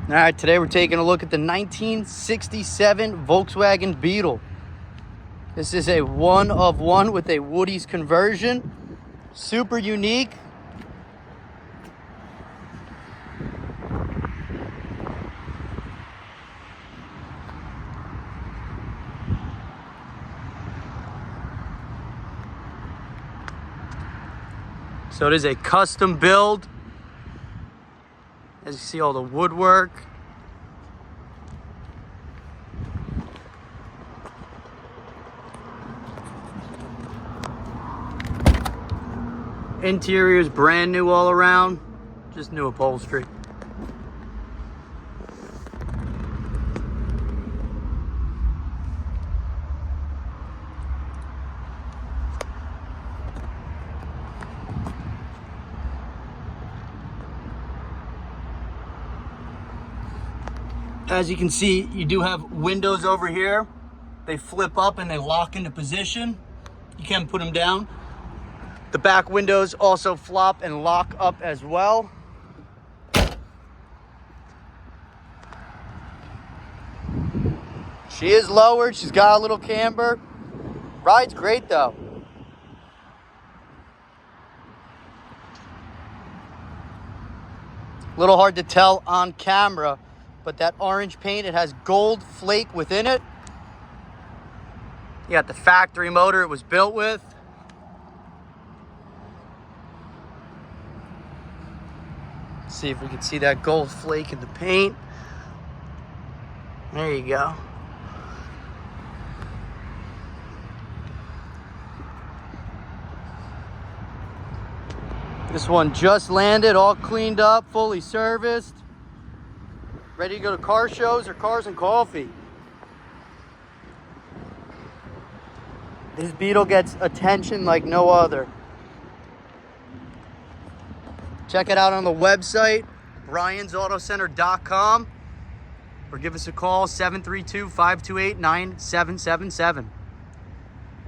All right, today we're taking a look at the 1967 Volkswagen Beetle. This is a one of one with a Woody's conversion. Super unique. So it is a custom build. As you see, all the woodwork. Interior is brand new all around, just new upholstery. As you can see, you do have windows over here. They flip up and they lock into position. You can put them down. The back windows also flop and lock up as well. She is lowered. She's got a little camber. Rides great though. A little hard to tell on camera, but that orange paint, it has gold flake within it. You got the factory motor it was built with. See if we can see that gold flake in the paint. There you go. This one just landed, all cleaned up, fully serviced. Ready to go to car shows or cars and coffee. This Beetle gets attention like no other. Check it out on the website, BRIANSAutocenter.com, or give us a call, 732-528-9777.